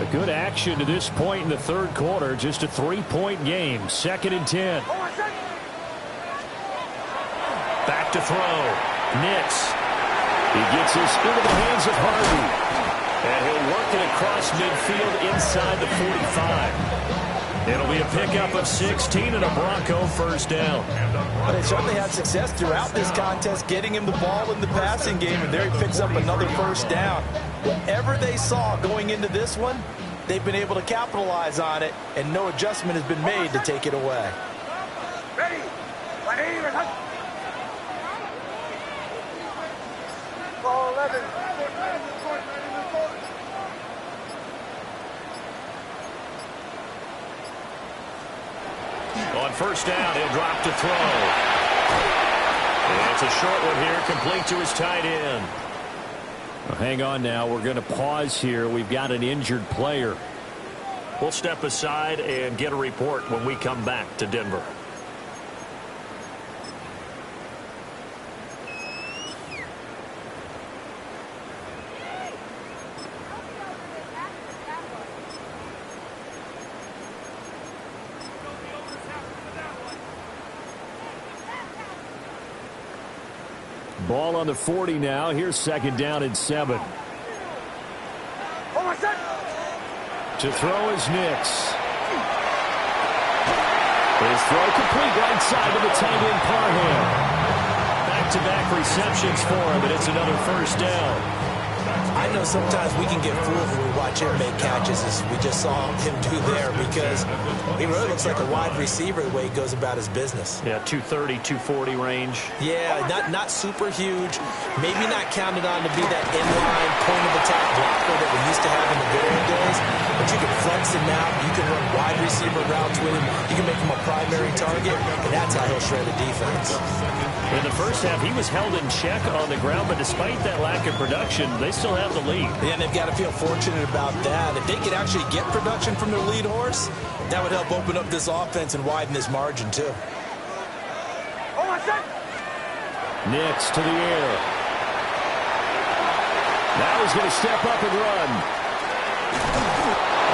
A good action to this point in the third quarter. Just a 3-point game. 2nd and 10. Back to throw. Nix. He gets this into the hands of Harvey. And he'll work it across midfield inside the 45. It'll be a pickup of 16 and a Bronco first down. But they certainly had success throughout this contest, getting him the ball in the passing game, and there he picks up another first down. Whatever they saw going into this one, they've been able to capitalize on it, and no adjustment has been made to take it away. Ready. Ball 11. On first down, he'll drop to throw. And it's a short one here, complete to his tight end. Well, hang on now. We're going to pause here. We've got an injured player. We'll step aside and get a report when we come back to Denver. Ball on the 40 now. Here's 2nd down and 7. To throw is Nix. His throw complete right side of the tight end Parham. Back-to-back receptions for him, and it's another first down. I know sometimes we can get fooled when we watch him make catches, as we just saw him do there, because he really looks like a wide receiver the way he goes about his business. Yeah, 230, 240 range. Yeah, not super huge. Maybe not counted on to be that inline point-of-attack blocker that we used to have in the good old days, but you can flex him out. You can run wide receiver routes with him. You can make him a primary target, and that's how he'll shred a defense. In the first half, he was held in check on the ground, but despite that lack of production, they still have the lead. Yeah, and they've got to feel fortunate about that. If they could actually get production from their lead horse, that would help open up this offense and widen this margin, too. Nix to the air. Now he's going to step up and run.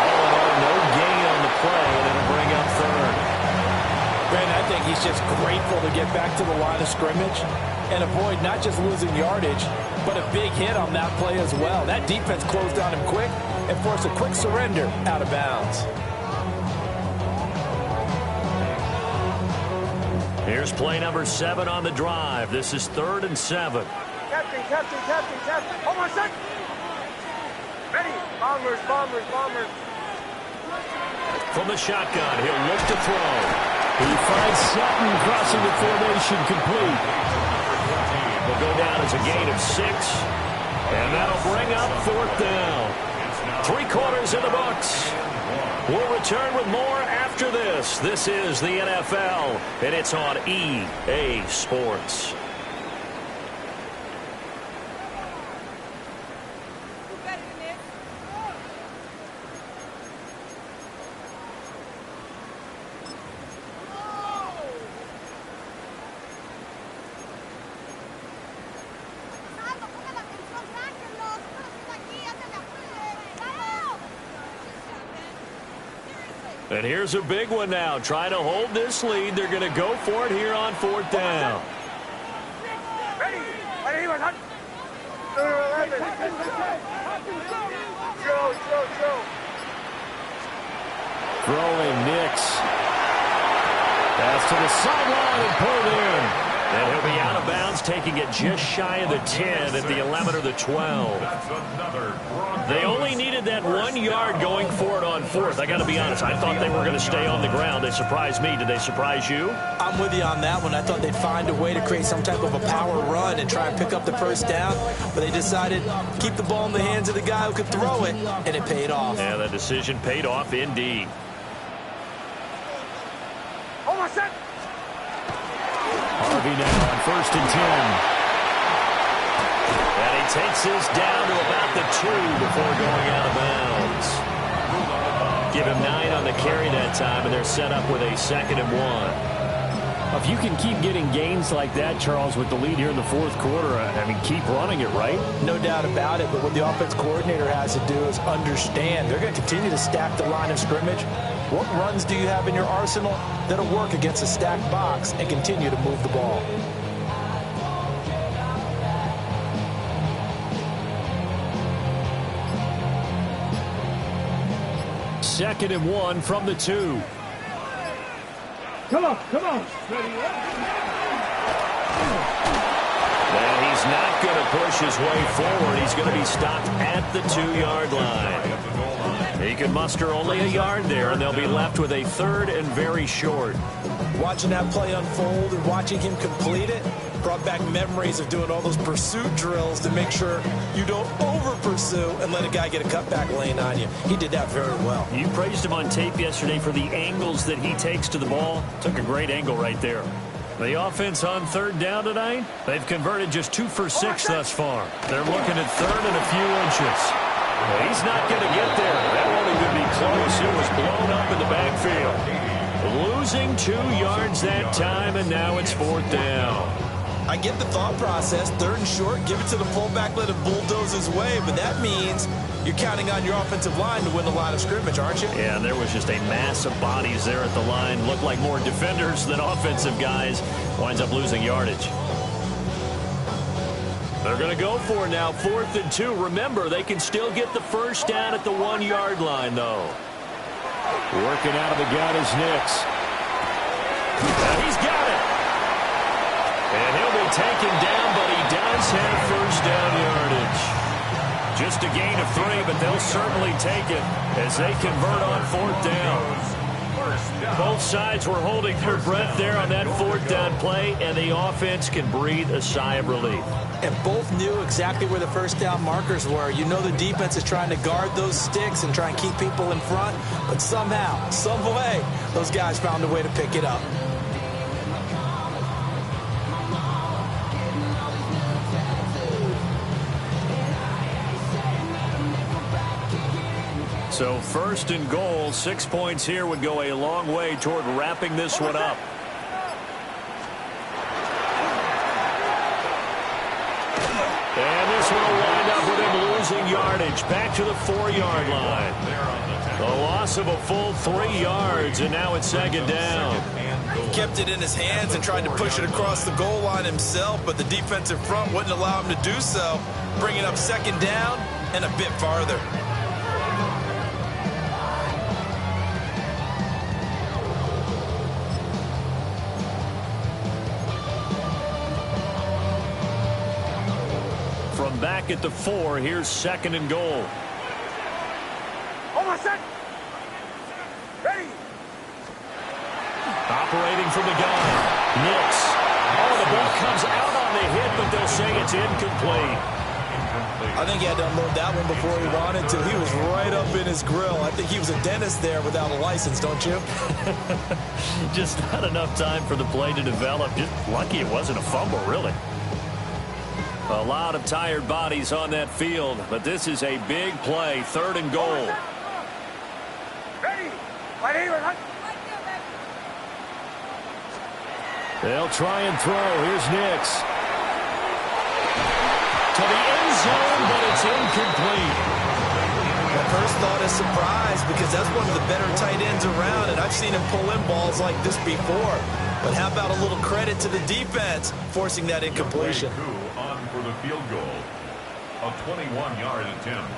Oh, no gain on the play, and it'll bring up third. Ben, I think he's just grateful to get back to the line of scrimmage and avoid not just losing yardage, but a big hit on that play as well. That defense closed on him quick and forced a quick surrender out of bounds. Here's play number 7 on the drive. This is 3rd and 7. Captain. Hold on a sec. Ready. Bombers. From the shotgun, he'll look to throw. He finds Sutton crossing the formation complete. Will go down as a gain of 6. And that'll bring up 4th down. 3 quarters in the books. We'll return with more after this. This is the NFL, and it's on EA Sports. And here's a big one now. Trying to hold this lead. They're going to go for it here on 4th down. Ready. Throwing Nix. Pass to the sideline and pulled in. And he'll be out of bounds, taking it just shy of the 10 at the 11 or the 12. They only needed that 1 yard going for it on 4th. I got to be honest. I thought they were going to stay on the ground. They surprised me. Did they surprise you? I'm with you on that one. I thought they'd find a way to create some type of a power run and try and pick up the first down, but they decided to keep the ball in the hands of the guy who could throw it, and it paid off. Yeah, the decision paid off indeed. Hold on a sec. Harvey now on 1st and 10. And he takes this down to about the 2 before going out of bounds. Give him 9 on the carry that time, and they're set up with a 2nd and 1. If you can keep getting gains like that, Charles, with the lead here in the 4th quarter, I mean, keep running it, right? No doubt about it, but what the offense coordinator has to do is understand they're going to continue to stack the line of scrimmage. What runs do you have in your arsenal that'll work against a stacked box and continue to move the ball? Second and 1 from the 2. Come on. And he's not going to push his way forward. He's going to be stopped at the 2-yard line. He can muster only a yard there, and they'll be left with a 3rd and very short. Watching that play unfold and watching him complete it brought back memories of doing all those pursuit drills to make sure you don't over-pursue and let a guy get a cutback lane on you. He did that very well. You praised him on tape yesterday for the angles that he takes to the ball. Took a great angle right there. The offense on 3rd down tonight, they've converted just 2 for 6 thus far. They're looking at 3rd and a few inches. He's not going to get there. That won't even be close. It was blown up in the backfield. Losing 2 yards that time, and now it's 4th down. I get the thought process. 3rd and short, give it to the fullback, let it bulldoze his way, but that means you're counting on your offensive line to win the line of scrimmage, aren't you? Yeah, there was just a mass of bodies there at the line. Looked like more defenders than offensive guys. Winds up losing yardage. They're going to go for it now, 4th and 2. Remember, they can still get the first down at the 1-yard line, though. Working out of the gun is Nix. And he's got it. And he'll be taken down, but he does have first down yardage. Just a gain of 3, but they'll certainly take it as they convert on 4th down. Both sides were holding their breath there on that 4th down play, and the offense can breathe a sigh of relief. And both knew exactly where the first down markers were. You know the defense is trying to guard those sticks and try and keep people in front, but somehow, some way, those guys found a way to pick it up. So 1st and goal, 6 points here would go a long way toward wrapping this one up. And this one will wind up with him losing yardage back to the 4-yard line. The loss of a full 3 yards, and now it's 2nd down. He kept it in his hands and tried to push it across the goal line himself, but the defensive front wouldn't allow him to do so, bringing up 2nd down and a bit farther. From back at the 4, here's 2nd and goal. Hold on a sec. Ready. Operating from the gun. Nix. Oh, the ball comes out on the hit, but they'll say it's incomplete. I think he had to unload that one before he wanted to. He was right up in his grill. I think he was a dentist there without a license, don't you? Just not enough time for the play to develop. Just lucky it wasn't a fumble, really. A lot of tired bodies on that field, but this is a big play. 3rd and goal. Ready. Right here, right. They'll try and throw. Here's Nix. To the end zone, but it's incomplete. My first thought is surprise because that's one of the better tight ends around, and I've seen him pull in balls like this before. But how about a little credit to the defense forcing that incompletion? On for the field goal. A 21-yard attempt.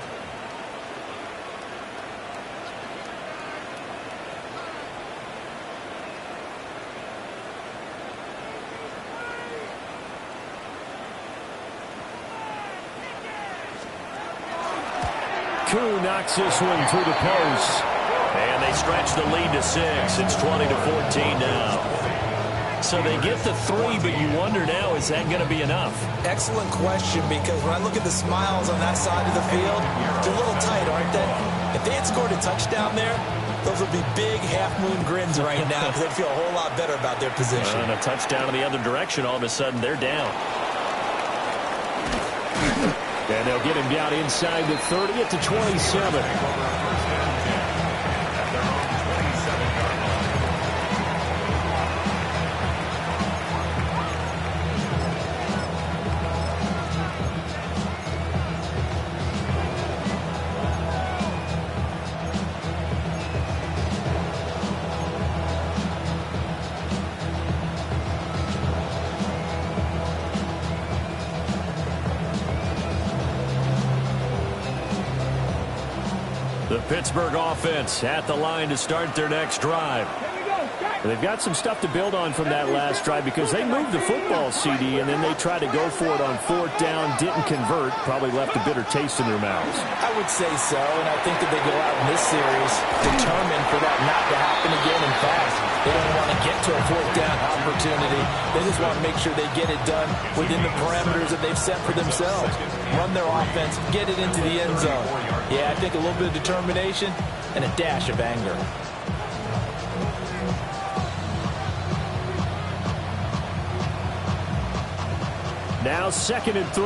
Koo knocks this one through the post. And they stretch the lead to 6. It's 20-14 now. So they get the 3, but you wonder now, is that going to be enough? Excellent question, because when I look at the smiles on that side of the field, they're a little tight, aren't they? If they had scored a touchdown there, those would be big half-moon grins right now because they'd feel a whole lot better about their position. And a touchdown in the other direction, all of a sudden they're down. And they'll get him down inside the 30 at the 27. The Pittsburgh offense at the line to start their next drive. They've got some stuff to build on from that last drive because they moved the football, CD, and then they tried to go for it on 4th down, didn't convert, probably left a bitter taste in their mouths. I would say so, and I think that they go out in this series determined for that not to happen again. In fact, they don't want to get to a 4th down opportunity. They just want to make sure they get it done within the parameters that they've set for themselves. Run their offense, get it into the end zone. Yeah, I think a little bit of determination and a dash of anger. Now 2nd and 3.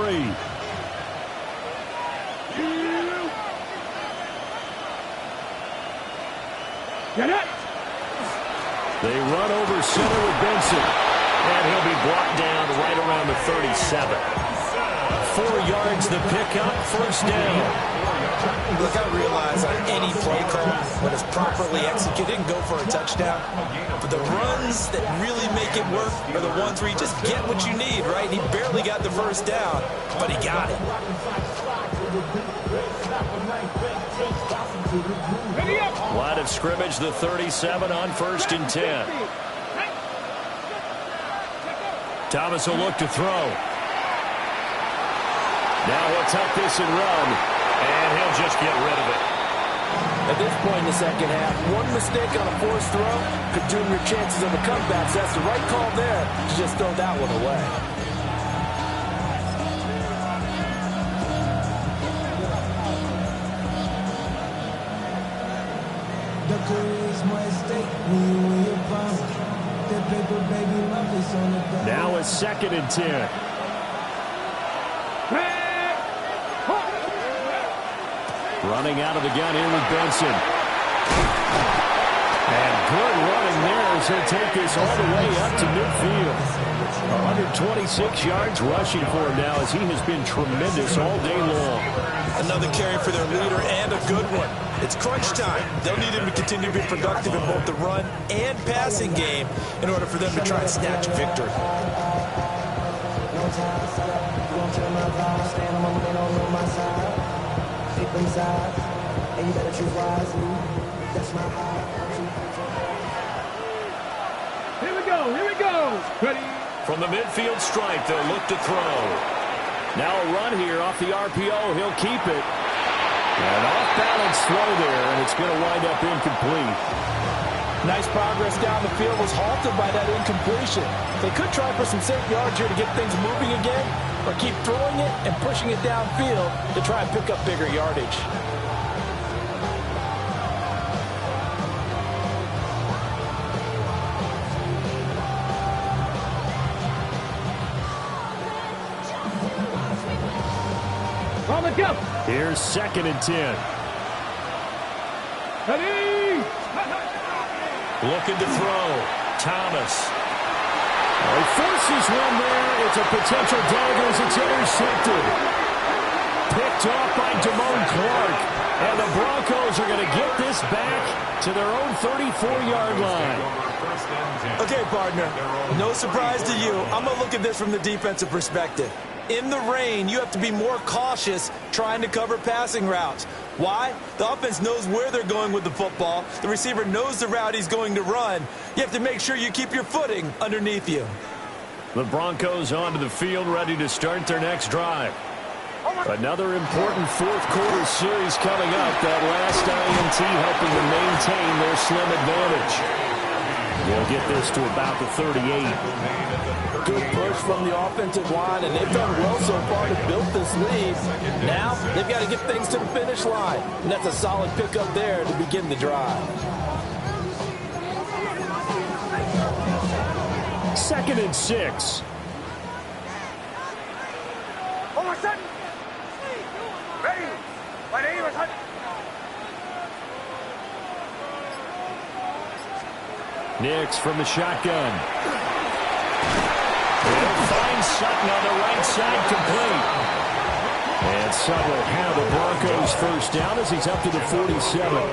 Get it. They run over center with Benson. And he'll be brought down right around the 37. 4 yards the pickup, 1st down. Look, I realize on any play call, when it's properly executed, and go for a touchdown. But the runs that really make it work are the ones where you just get what you need, right? He barely got the 1st down, but he got it. Line of scrimmage, the 37 on 1st and 10. Thomas will look to throw. Now he'll tuck this and run. And he'll just get rid of it. At this point in the second half, one mistake on a forced throw could doom your chances of a comeback. So that's the right call there to just throw that one away. Now it's 2nd and 10. Running out of the gun here with Benson. And good running there as he'll take this all the way up to midfield. 126 yards rushing for him now as he has been tremendous all day long. Another carry for their leader and a good one. It's crunch time. They'll need him to continue to be productive in both the run and passing game in order for them to try and snatch a victory. Here we go. Here we go. Ready? From the midfield stripe, they'll look to throw. Now a run here off the RPO. He'll keep it. An off-balance throw there, and it's going to wind up incomplete. Nice progress down the field was halted by that incompletion. They could try for some safe yards here to get things moving again, or keep throwing it and pushing it downfield to try and pick up bigger yardage. On the jump. Here's 2nd and 10. Ready? Looking to throw. Thomas. He forces one there. It's a potential dagger as it's intercepted. Picked off by Damone Clark. And the Broncos are going to get this back to their own 34-yard line. Okay, partner, no surprise to you. I'm going to look at this from the defensive perspective. In the rain, you have to be more cautious trying to cover passing routes. Why? The offense knows where they're going with the football. The receiver knows the route he's going to run. You have to make sure you keep your footing underneath you. The Broncos onto the field, ready to start their next drive. Another important fourth-quarter series coming up. That last INT helping to maintain their slim advantage. They'll get this to about the 38. Good push from the offensive line, and they've done well so far to build this lead. Now, they've got to get things to the finish line, and that's a solid pickup there to begin the drive. 2nd and 6. Ready? My name is Nix from the shotgun. He'll find Sutton on the right side, complete. And Sutton will have the Broncos first down as he's up to the 47.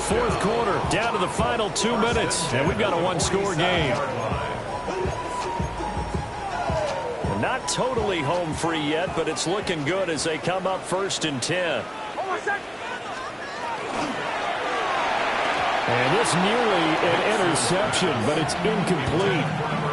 Fourth quarter, down to the final 2 minutes, and we've got a one-score game. Not totally home free yet, but it's looking good as they come up 1st and 10. And this nearly an interception, but it's incomplete.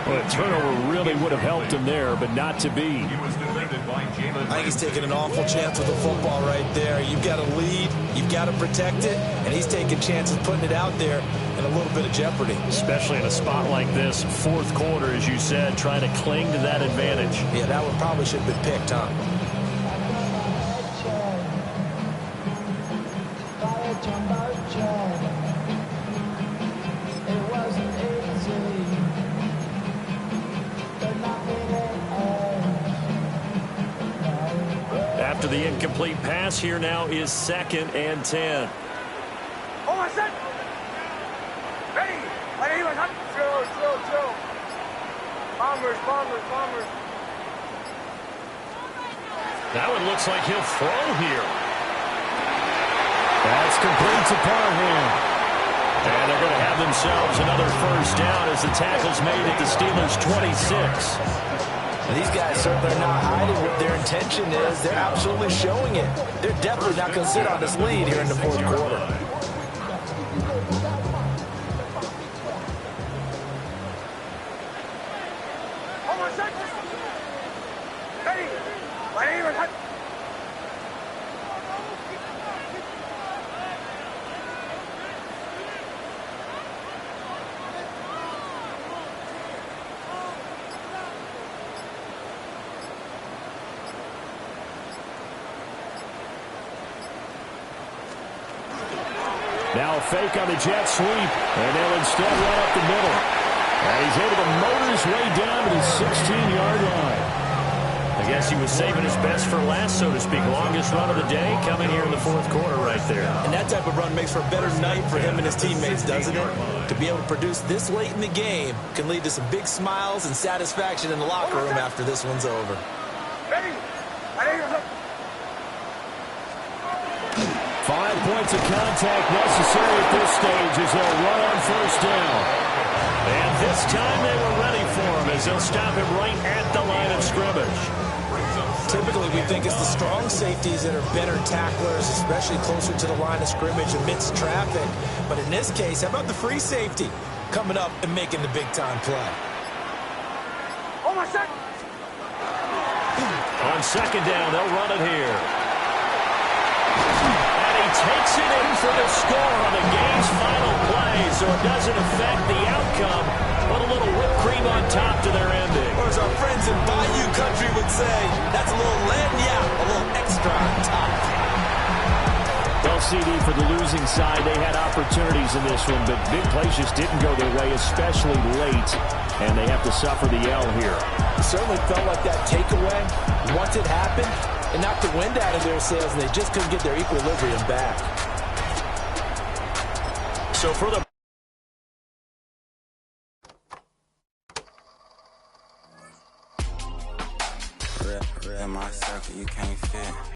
Well, a turnover really would have helped him there, but not to be. I think he's taking an awful chance with the football right there. You've got to lead, you've got to protect it, and he's taking chances putting it out there in a little bit of jeopardy. Especially in a spot like this, fourth quarter, as you said, trying to cling to that advantage. Yeah, that one probably should have been picked, huh? After the incomplete pass, here now is 2nd and 10. Ready? My name is Chill. Bombers. That one looks like he'll throw here. That's complete to Parham. And they're going to have themselves another first down as the tackle's made at the Steelers' 26. These guys certainly are not hiding what their intention is. They're absolutely showing it. They're definitely not going to sit on this lead here in the fourth quarter. Ready? My name is Now a fake on the jet sweep, and they'll instead run up the middle. And he's able to motor his way down to the 16-yard line. I guess he was saving his best for last, so to speak. Longest run of the day coming here in the fourth quarter right there. And that type of run makes for a better night for him and his teammates, doesn't it? To be able to produce this late in the game can lead to some big smiles and satisfaction in the locker room after this one's over. 5 points of contact necessary at this stage as they'll run on first down. And this time they were ready for him as they'll stop him right at the line of scrimmage. Typically, we think it's the strong safeties that are better tacklers, especially closer to the line of scrimmage amidst traffic. But in this case, how about the free safety coming up and making the big-time play? On second down, they'll run it here. And he takes it in for the score on the game's final play, so it doesn't affect the outcome, but a little whipped cream on top to their ending. Or as our friends in Bayou Country would say, that's a little lagniappe, a little extra on top. Well, CD, for the losing side, they had opportunities in this one, but big plays just didn't go their way, especially late, and they have to suffer the L here. It certainly felt like that takeaway, once it happened, it knocked the wind out of their sails, and they just couldn't get their equilibrium back. So for the Real my circle, you can't fit.